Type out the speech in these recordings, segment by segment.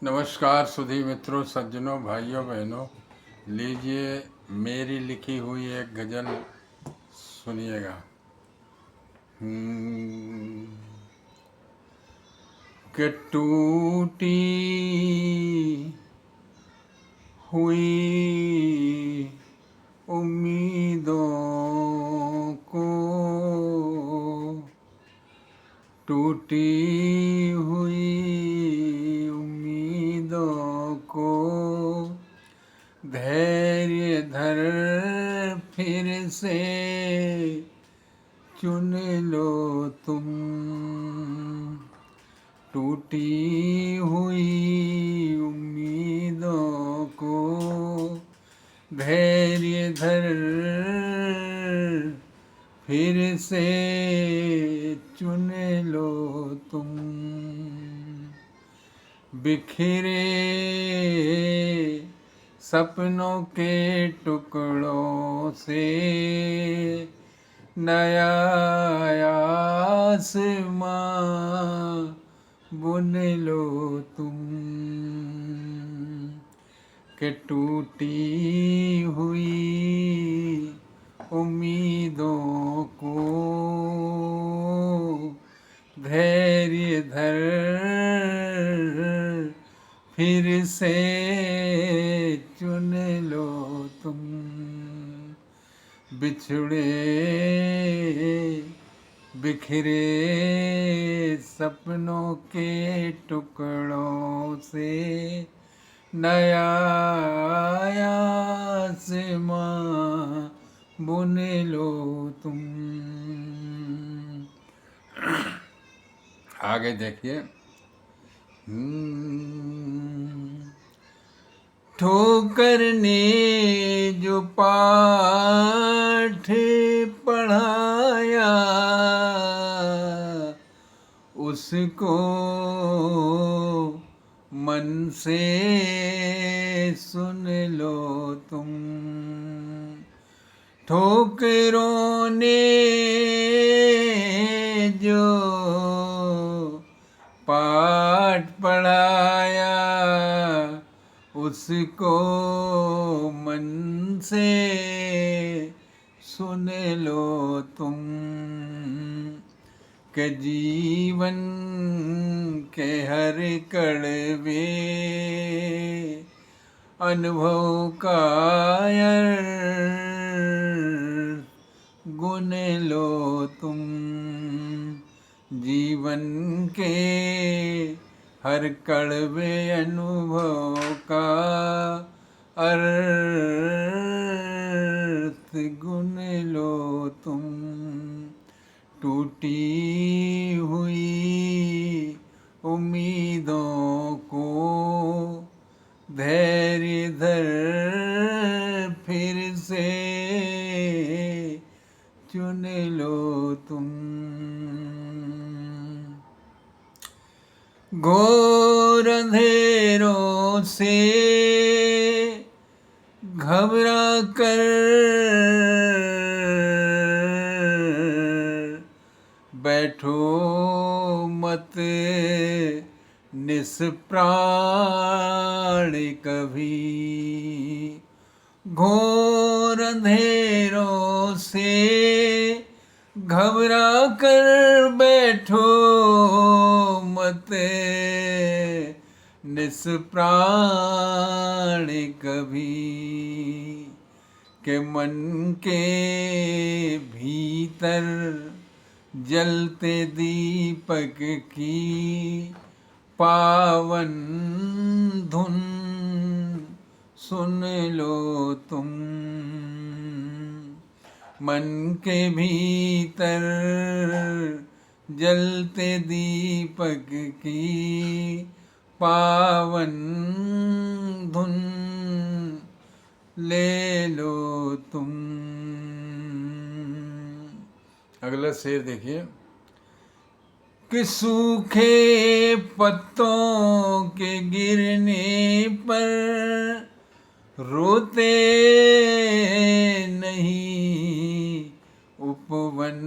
नमस्कार सुधी मित्रों, सज्जनों, भाइयों बहनों, लीजिए मेरी लिखी हुई एक गज़ल सुनिएगा। कि टूटी हुई उम्मीदों को, टूटी हुई उम्मीदों को धैर्य धर फिर से चुन लो तुम। टूटी हुई उम्मीदों को धैर्य धर फिर से चुन लो तुम। बिखरे सपनों के टुकड़ों से नया आसमां बुन लो तुम। कि टूटी हुई उम्मीदों को धैर्य धर फिर से चुन लो तुम। बिछड़े बिखरे सपनों के टुकड़ों से नया आसमां बुन लो तुम। आगे देखिए। ठोकर ने जो पाठ पढ़ाया उसको मन से सुन लो तुम। ठोकरों ने जो पाठ पढ़ाया उसको मन से सुन लो तुम। के जीवन के हर कड़वे अनुभव का गुन लो तुम। जीवन के हर कड़वे अनुभव का अर्थ गुन लो तुम। टूटी हुई उम्मीदों को धैर्य धर फिर से चुन लो तुम। घोर अंधेरों से घबरा कर बैठो मत निष्प्राण कभी। घोर अंधेरों से घबरा कर बैठो मत निष्प्राण कभी। के मन के भीतर जलते दीपक की पावन धुन सुन लो तुम। मन के भीतर जलते दीपक की पावन धुन ले लो तुम। अगला शेर देखिए। कि सूखे पत्तों के गिरने पर रोते नहीं उपवन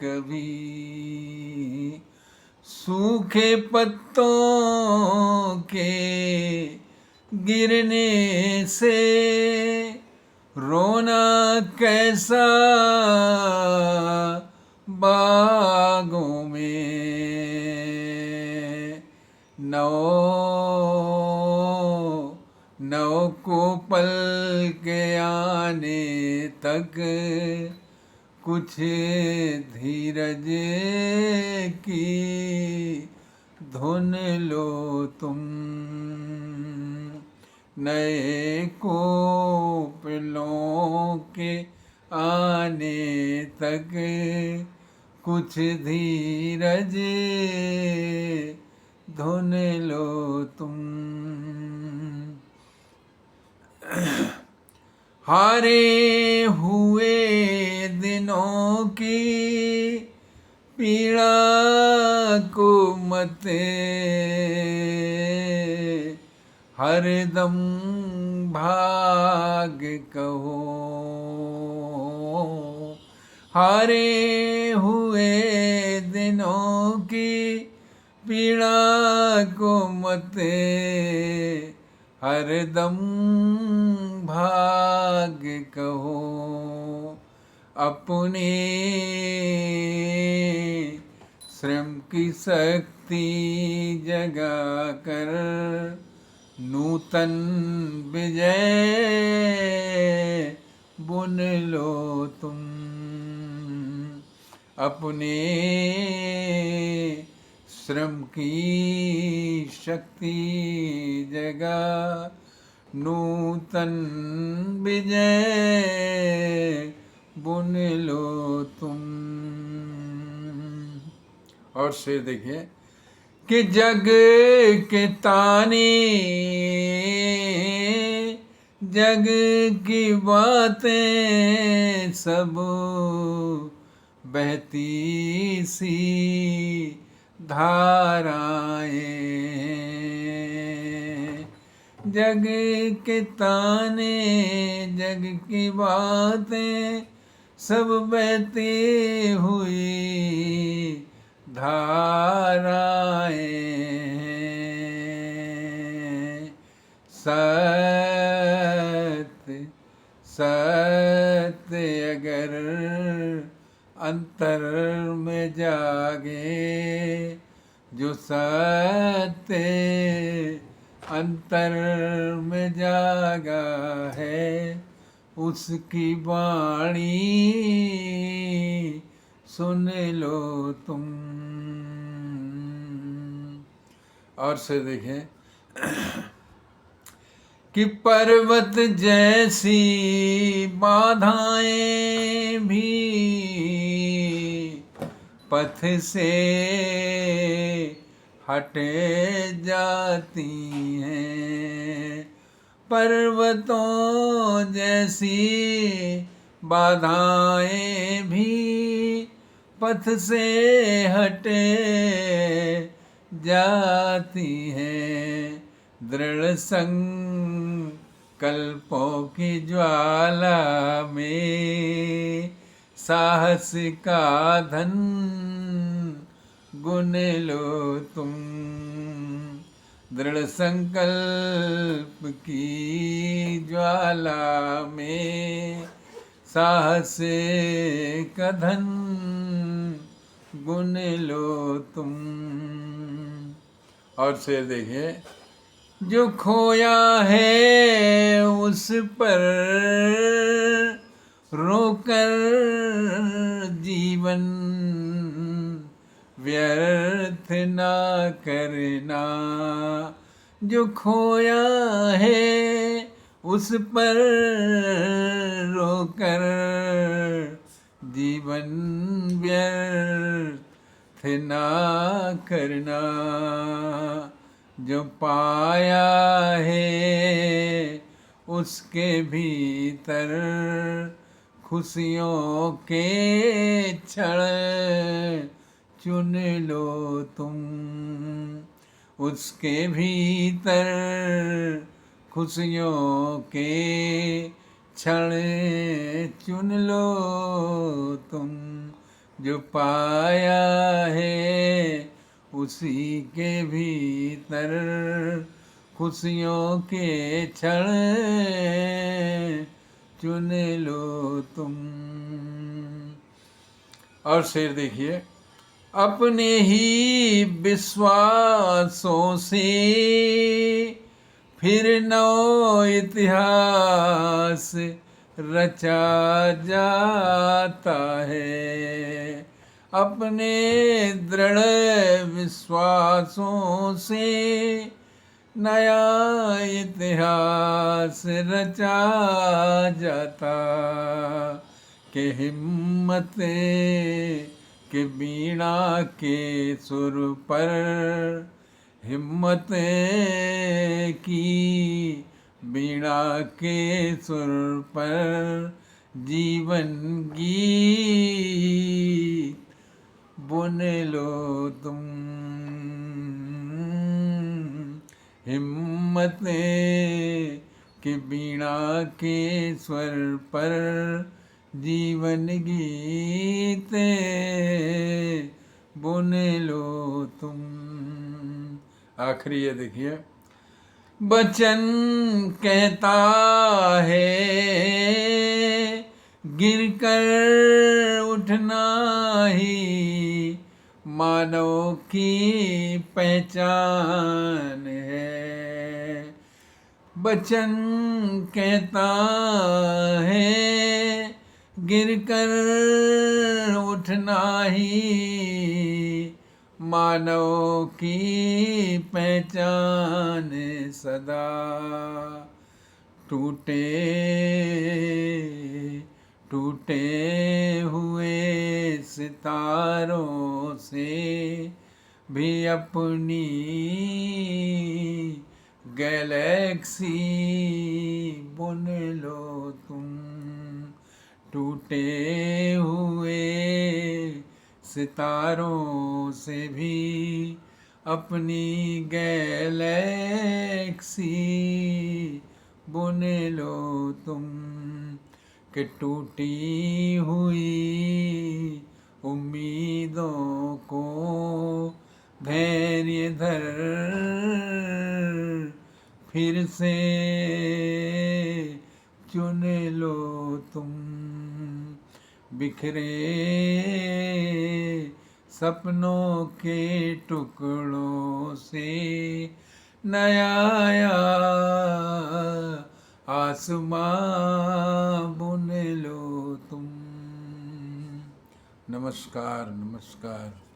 कभी। सूखे पत्तों के गिरने से रोना कैसा बागों में, नौ को पल के आने तक कुछ धीरज की धुन लो तुम, नए कोपलों के आने तक कुछ धीरज धुन लो तुम। हारे हुए दिनों की पीड़ा को मत हरदम भाग कहो, हारे हुए दिनों की पीड़ा को मत हरदम भाग कहो, अपने श्रम की शक्ति जगा कर नूतन विजय बुन लो तुम, अपने श्रम की शक्ति जगा नूतन विजय बुन लो तुम। और शेर देखिए कि जग के ताने जग की बातें सब बहती सी धाराएं, जग के ताने जग की बातें सब बहती हुई धाराएं, सत्य सत्य अगर अंतर में जागे, जो सत्य अंतर में जागा है उसकी वाणी सुन लो तुम। और से देखें कि पर्वत जैसी बाधाएं भी पथ से हटे जाती हैं, पर्वतों जैसी बाधाएं भी पथ से हटे जाती हैं, दृढ़ संकल्पों की ज्वाला में साहस का धन गुन लो तुम, दृढ़ संकल्प की ज्वाला में साहस का धन गुन लो तुम। और शेर देखिए जो खोया है उस पर रोकर जीवन व्यर्थ ना करना, जो खोया है उस पर रोकर जीवन व्यर्थ ना करना, जो पाया है उसके भीतर खुशियों के क्षण चुन लो तुम, उसके भीतर खुशियों के क्षण चुन लो तुम, जो पाया है उसी के भीतर खुशियों के क्षण चुन लो तुम। और शेर देखिए, अपने ही विश्वासों से फिर नौ इतिहास रचा जाता है। अपने दृढ़ विश्वासों से नया इतिहास रचा जाता। के हिम्मत के बीणा के सुर पर, हिम्मत की बीणा के सुर पर जीवन गीत बुन लो तुम। हिम्मत की बीणा के स्वर पर जीवन गीत बुन लो तुम। आखिरी ये देखिए, वचन कहता है गिरकर उठना ही मानव की पहचान है। वचन कहता है गिरकर उठना ही मानव की पहचान। सदा टूटे टूटे हुए सितारों से भी अपनी गैलेक्सी बुन लो तुम। टूटे हुए सितारों से भी अपनी गैलेक्सी बुन लो तुम। कि टूटी हुई उम्मीदों को धैर्य धर फिर से चुन लो तुम। बिखरे सपनों के टुकड़ों से नया आसमां बुन लो तुम। नमस्कार नमस्कार।